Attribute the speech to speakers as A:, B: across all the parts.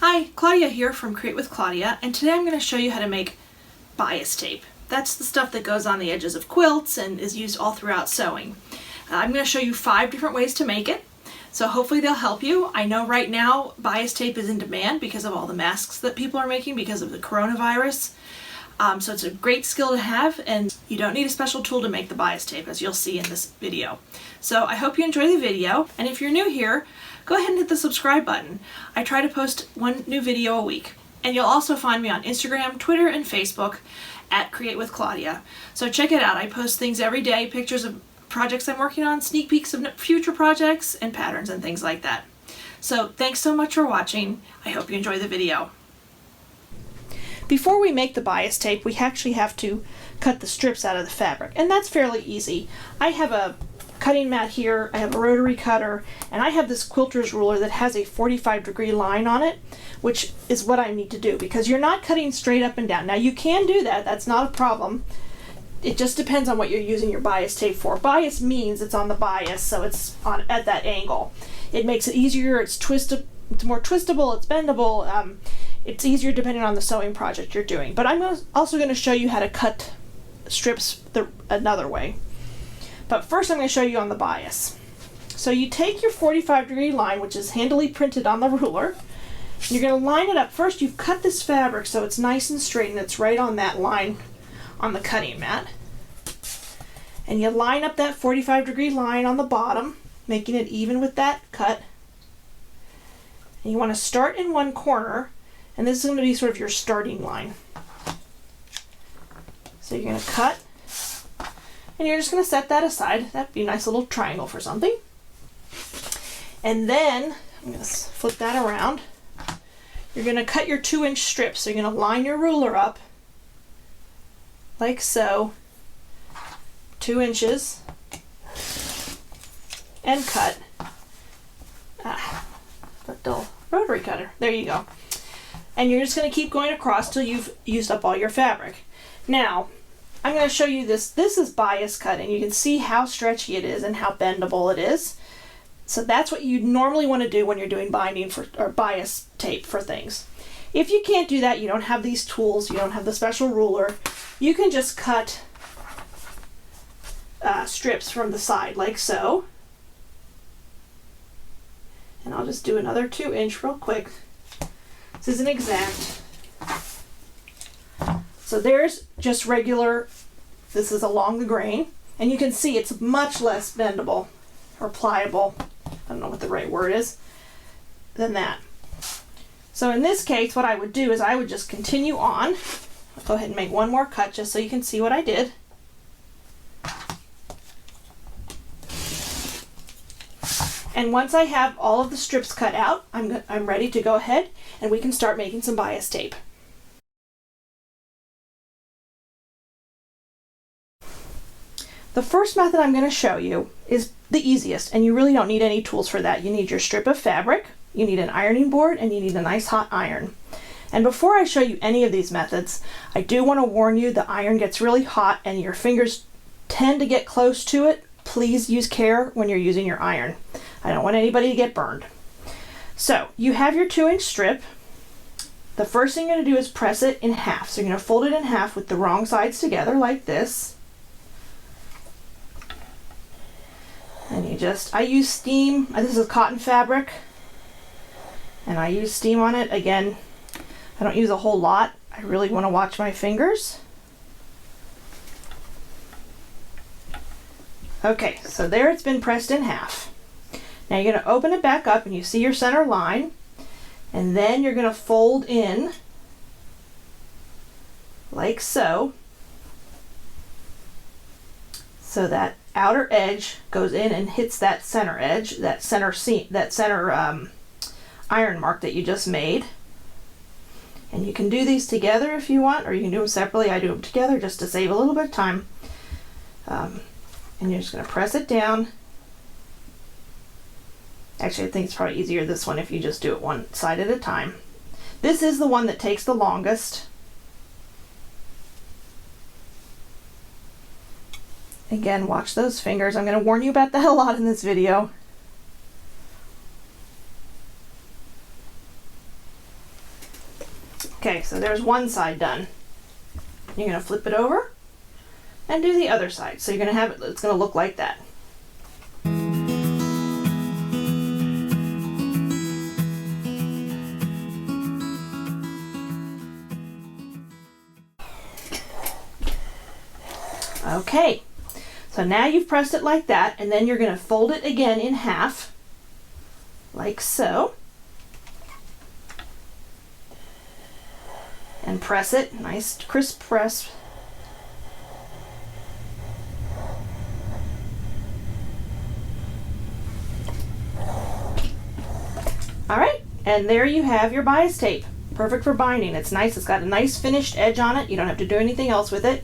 A: Hi, Claudia here from Create with Claudia, and today I'm going to show you how to make bias tape. That's the stuff that goes on the edges of quilts and is used all throughout sewing. I'm going to show you 5 different ways to make it, so hopefully they'll help you. I know right now bias tape is in demand because of all the masks that people are making because of the coronavirus. So it's a great skill to have, and you don't need a special tool to make the bias tape, as you'll see in this video. So I hope you enjoy the video, and if you're new here, go ahead and hit the subscribe button. I try to post 1 new video a week. And you'll also find me on Instagram, Twitter, and Facebook at Create with Claudia. So check it out. I post things every day, pictures of projects I'm working on, sneak peeks of future projects, and patterns and things like that. So thanks so much for watching. I hope you enjoy the video. Before we make the bias tape, we actually have to cut the strips out of the fabric, and that's fairly easy. I have a cutting mat here, I have a rotary cutter, and I have this quilter's ruler that has a 45-degree line on it, which is what I need to do because you're not cutting straight up and down. Now you can do that, that's not a problem. It just depends on what you're using your bias tape for. Bias means it's on the bias, so it's on at that angle. It makes it easier, it's more twistable, it's bendable. It's easier depending on the sewing project you're doing. But I'm also going to show you how to cut strips another way. But first I'm going to show you on the bias. So you take your 45-degree line, which is handily printed on the ruler, and you're going to line it up. First you've cut this fabric so it's nice and straight and it's right on that line on the cutting mat. And you line up that 45-degree line on the bottom, making it even with that cut. And you want to start in one corner, and this is going to be sort of your starting line. So you're going to cut, and you're just going to set that aside. That'd be a nice little triangle for something. And then, I'm going to flip that around. You're going to cut your 2-inch strips. So you're going to line your ruler up, like so, 2 inches, and cut. That dull rotary cutter. There you go. And you're just going to keep going across till you've used up all your fabric. Now, I'm going to show you this. This is bias cut, and you can see how stretchy it is and how bendable it is. So that's what you normally want to do when you're doing binding or bias tape for things. If you can't do that, you don't have these tools, you don't have the special ruler, you can just cut strips from the side like so. And I'll just do another 2-inch real quick. This isn't exact. So there's just regular, this is along the grain, and you can see it's much less bendable or pliable, I don't know what the right word is, than that. So in this case, what I would do is I would just continue on. I'll go ahead and make one more cut just so you can see what I did. And once I have all of the strips cut out, I'm ready to go ahead and we can start making some bias tape. The first method I'm going to show you is the easiest, and you really don't need any tools for that. You need your strip of fabric, you need an ironing board, and you need a nice hot iron. And before I show you any of these methods, I do want to warn you the iron gets really hot and your fingers tend to get close to it. Please use care when you're using your iron. I don't want anybody to get burned. So you have your 2-inch strip. The first thing you're going to do is press it in half. So you're going to fold it in half with the wrong sides together like this. And I use steam. This is cotton fabric. And I use steam on it. Again, I don't use a whole lot. I really want to watch my fingers. Okay, so there it's been pressed in half. Now you're going to open it back up and you see your center line, and then you're going to fold in like so, so that outer edge goes in and hits that center edge, that center seam, that center iron mark that you just made. And you can do these together if you want, or you can do them separately. I do them together just to save a little bit of time. And you're just going to press it down. Actually, I think it's probably easier this one if you just do it one side at a time. This is the one that takes the longest. Again, watch those fingers. I'm going to warn you about that a lot in this video. so there's one side done. You're going to flip it over and do the other side. So you're going to have it, it's going to look like that. Okay, so now you've pressed it like that, and then you're going to fold it again in half, like so. And press it, nice crisp press. All right, and there you have your bias tape. Perfect for binding. It's nice, it's got a nice finished edge on it. You don't have to do anything else with it.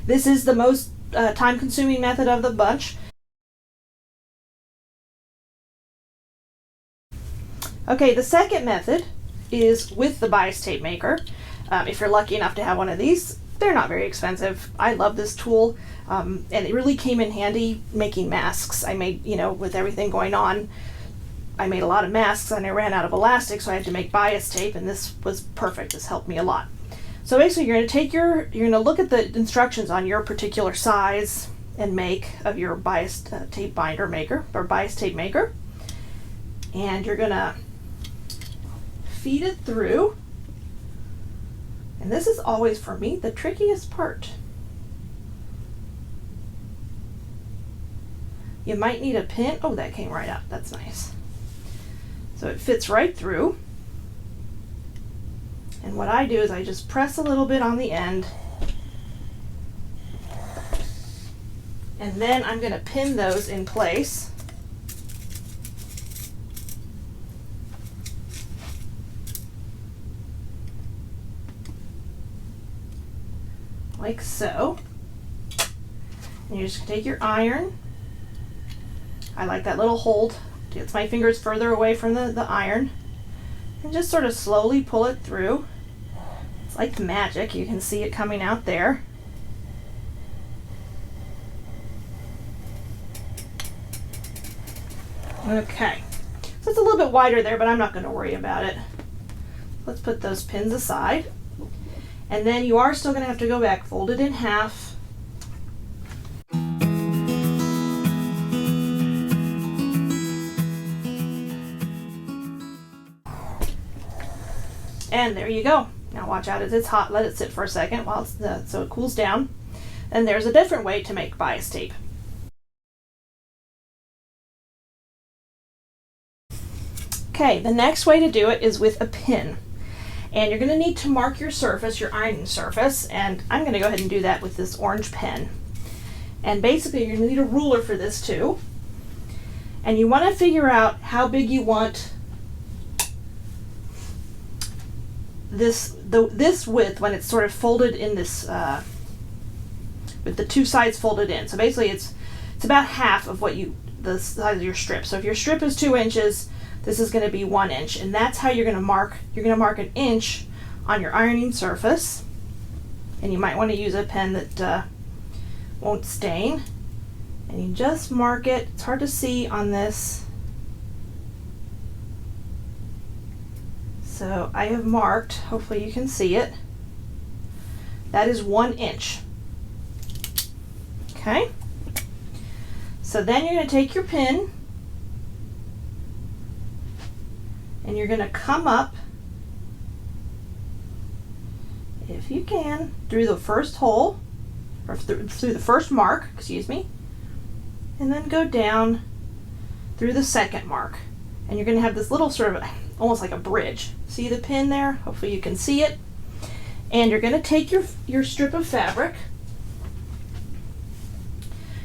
A: This is the most time-consuming method of the bunch. Okay, the second method is with the bias tape maker. If you're lucky enough to have one of these, they're not very expensive. I love this tool, and it really came in handy making masks. I made, with everything going on, I made a lot of masks and I ran out of elastic, so I had to make bias tape, and this was perfect. This helped me a lot. So basically you're going to look at the instructions on your particular size and make of your bias tape binder maker, or bias tape maker, and you're going to feed it through. And this is always, for me, the trickiest part. You might need a pin. Oh, that came right up. That's nice. So it fits right through. And what I do is I just press a little bit on the end. And then I'm going to pin those in place. Like so. And you're just going to take your iron. I like that little hold. Gets my fingers further away from the iron. And just sort of slowly pull it through. It's like magic. You can see it coming out there. Okay. So it's a little bit wider there, but I'm not going to worry about it. Let's put those pins aside. And then you are still going to have to go back, fold it in half. And there you go. Now watch out as it's hot. Let it sit for a second while so it cools down. And there's a different way to make bias tape. Okay, the next way to do it is with a pin. And you're going to need to mark your surface, your ironing surface, and I'm going to go ahead and do that with this orange pen. And basically you're going to need a ruler for this too. And you want to figure out how big you want this width when it's sort of folded in this, with the two sides folded in. So basically it's about half of the size of your strip. So if your strip is 2 inches, this is going to be 1 inch, and that's how you're going to mark. You're going to mark an inch on your ironing surface, and you might want to use a pen that won't stain. And you just mark it. It's hard to see on this. So I have marked, hopefully you can see it. That is 1 inch. Okay. So then you're going to take your pin and you're going to come up, if you can, through the first hole, or through the first mark, excuse me, and then go down through the second mark. And you're going to have this little sort of, almost like a bridge. See the pin there? Hopefully you can see it. And you're going to take your strip of fabric.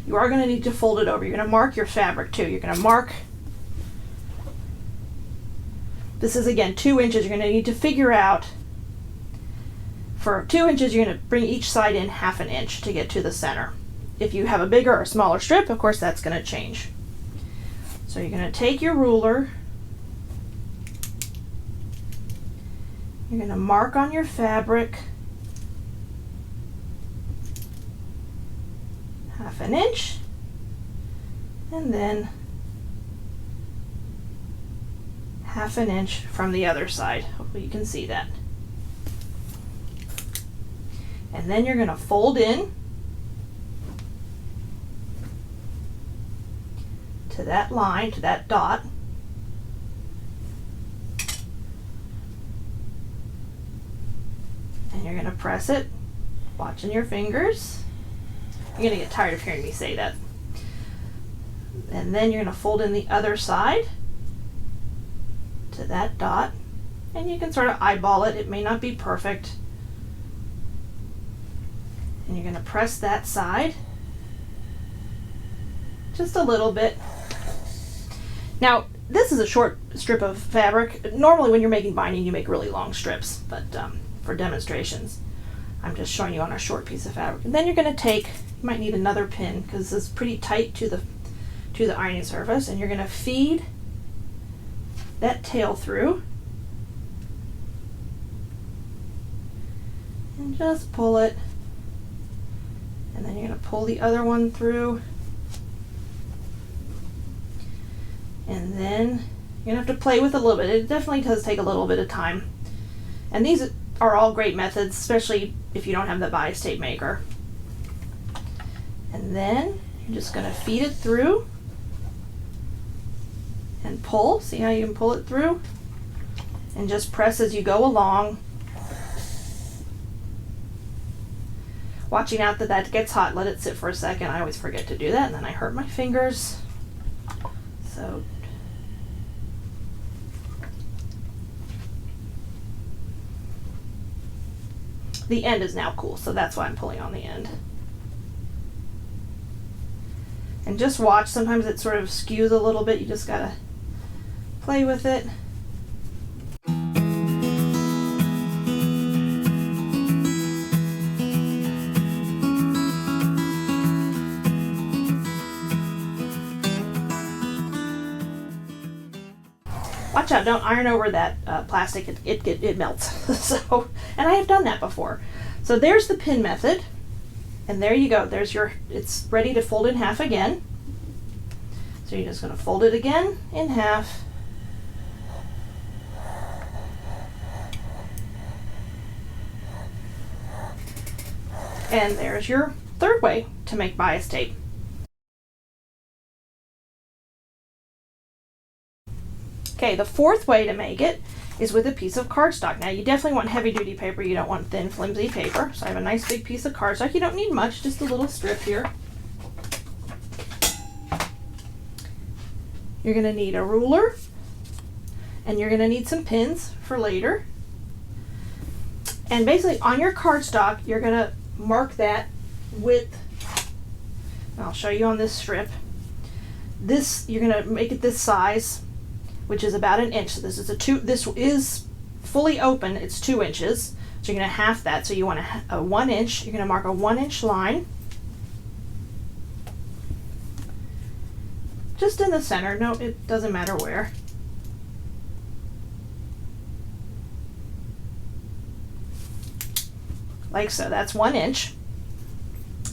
A: You are going to need to fold it over. You're going to mark your fabric too. You're going to mark, this is again 2 inches. You're going to need to figure out, for 2 inches you're going to bring each side in 1/2 inch to get to the center. If you have a bigger or smaller strip, of course that's going to change. So you're going to take your ruler, you're going to mark on your fabric 1/2 inch, and then 1/2 inch from the other side. Hopefully you can see that. And then you're going to fold in to that line, to that dot. And you're going to press it, watching your fingers. You're going to get tired of hearing me say that. And then you're going to fold in the other side to that dot. And you can sort of eyeball it. It may not be perfect. And you're going to press that side just a little bit. Now, this is a short strip of fabric. Normally when you're making binding, you make really long strips, but for demonstrations, I'm just showing you on a short piece of fabric. And then you're going to take, you might need another pin because this is pretty tight to the ironing surface, and you're going to feed that tail through and just pull it, and then you're going to pull the other one through, and then you're going to have to play with it a little bit. It definitely does take a little bit of time, and these are all great methods, especially if you don't have the bias tape maker. And then you're just going to feed it through and pull. See how you can pull it through? And just press as you go along, watching out that that gets hot. Let it sit for a second. I always forget to do that, and then I hurt my fingers. So the end is now cool, so that's why I'm pulling on the end. And just watch, sometimes it sort of skews a little bit. You just gotta play with it. Watch out, don't iron over that plastic, it melts. So, and I have done that before. So there's the pin method, and there you go. There's your, it's ready to fold in half again. So you're just going to fold it again in half. And there's your third way to make bias tape. Okay, the fourth way to make it is with a piece of cardstock. Now you definitely want heavy duty paper, you don't want thin flimsy paper. So I have a nice big piece of cardstock. You don't need much, just a little strip here. You're going to need a ruler, and you're going to need some pins for later. And basically on your cardstock, you're going to mark that width. I'll show you on this strip. This, you're going to make it this size, which is about an inch. So this is fully open, it's 2 inches. So you're going to half that. So you want a 1 inch, you're going to mark a 1 inch line. Just in the center, no, it doesn't matter where. Like so, that's 1 inch.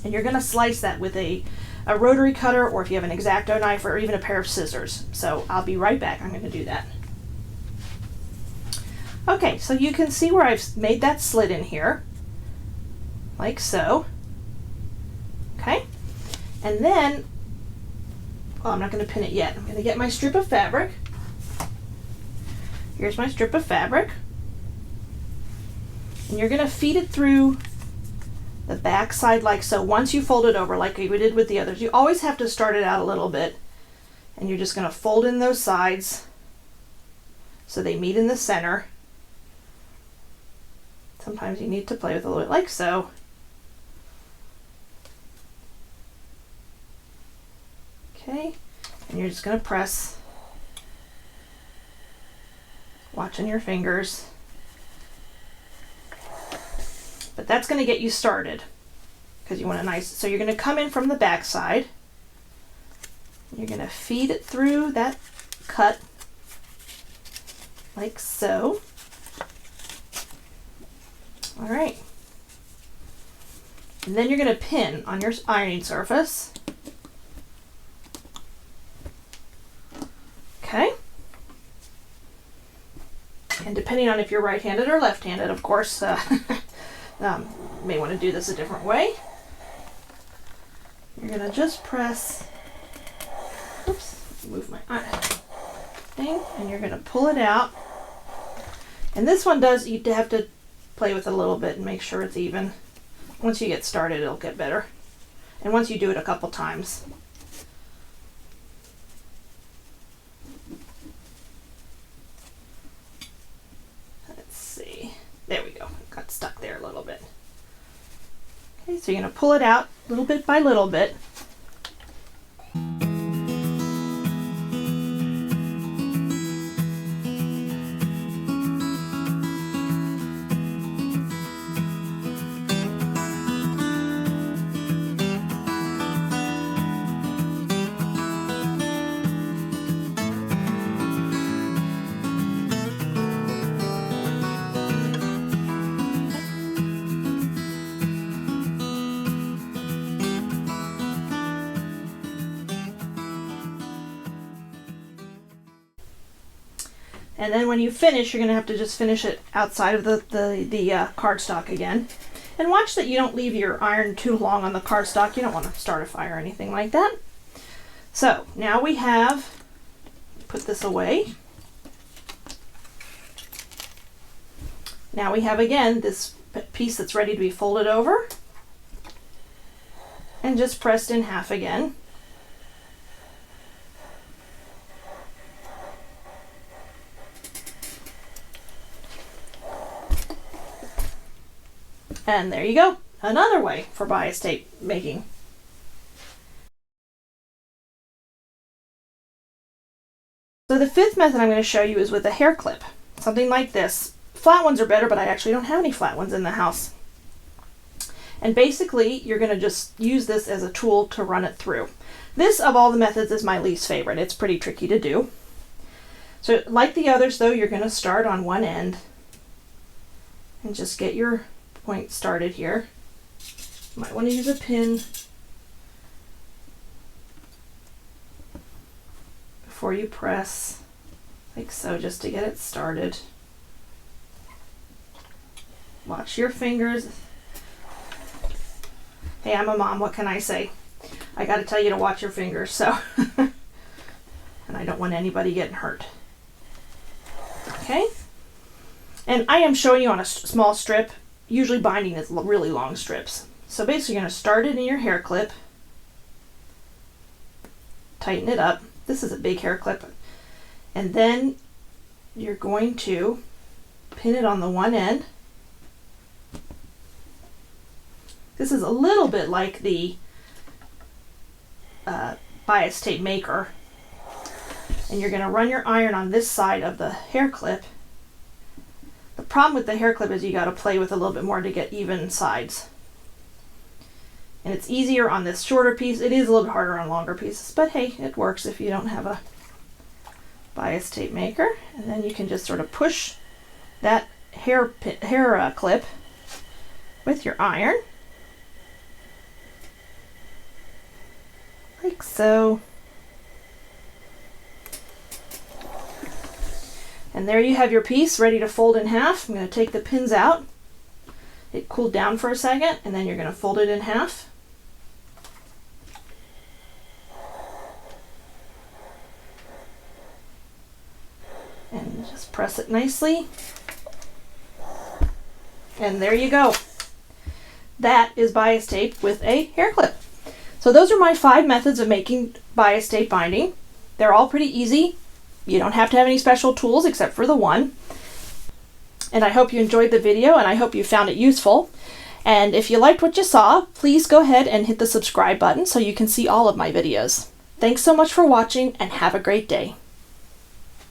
A: And you're going to slice that with a rotary cutter, or if you have an X-Acto knife, or even a pair of scissors. So I'll be right back. I'm going to do that. Okay, so you can see where I've made that slit in here, like so. Okay, and then, well, I'm not going to pin it yet. I'm going to get my strip of fabric. Here's my strip of fabric. And you're going to feed it through the back side like so. Once you fold it over like we did with the others, you always have to start it out a little bit, and you're just going to fold in those sides so they meet in the center. Sometimes you need to play with a little bit like so. Okay, and you're just going to press, watching your fingers. But that's going to get you started because you want a nice, so you're going to come in from the back side. You're going to feed it through that cut like so. All right. And then you're going to pin on your ironing surface. Okay. And depending on if you're right-handed or left-handed, of course, may want to do this a different way. You're going to just press, oops, move my thing, and you're going to pull it out. And this one does, you have to play with it a little bit and make sure it's even. Once you get started, it'll get better. And once you do it a couple times. Let's see. There we go. Got stuck there a little bit. Okay, so you're going to pull it out little bit by little bit. And then when you finish, you're going to have to just finish it outside of the cardstock again. And watch that you don't leave your iron too long on the cardstock. You don't want to start a fire or anything like that. So now we have, put this away. Now we have again this piece that's ready to be folded over and just pressed in half again. And there you go, another way for bias tape making. So the fifth method I'm going to show you is with a hair clip, something like this. Flat ones are better, but I actually don't have any flat ones in the house. And basically, you're going to just use this as a tool to run it through. This, of all the methods, is my least favorite. It's pretty tricky to do. So like the others, though, you're going to start on one end and just get your point started here. You might want to use a pin before you press, like so, just to get it started. Watch your fingers. Hey, I'm a mom, what can I say? I got to tell you to watch your fingers, so. And I don't want anybody getting hurt. Okay? And I am showing you on a small strip. Usually binding is really long strips. So basically you're going to start it in your hair clip, tighten it up. This is a big hair clip. And then you're going to pin it on the one end. This is a little bit like the bias tape maker. And you're going to run your iron on this side of the hair clip. The problem with the hair clip is you got to play with a little bit more to get even sides. And it's easier on this shorter piece. It is a little bit harder on longer pieces, but hey, it works if you don't have a bias tape maker. And then you can just sort of push that hair clip with your iron, like so. And there you have your piece ready to fold in half. I'm going to take the pins out. It cooled down for a second, and then you're going to fold it in half. And just press it nicely. And there you go. That is bias tape with a hair clip. So those are my 5 methods of making bias tape binding. They're all pretty easy. You don't have to have any special tools except for the one. And I hope you enjoyed the video, and I hope you found it useful. And if you liked what you saw, please go ahead and hit the subscribe button so you can see all of my videos. Thanks so much for watching, and have a great day.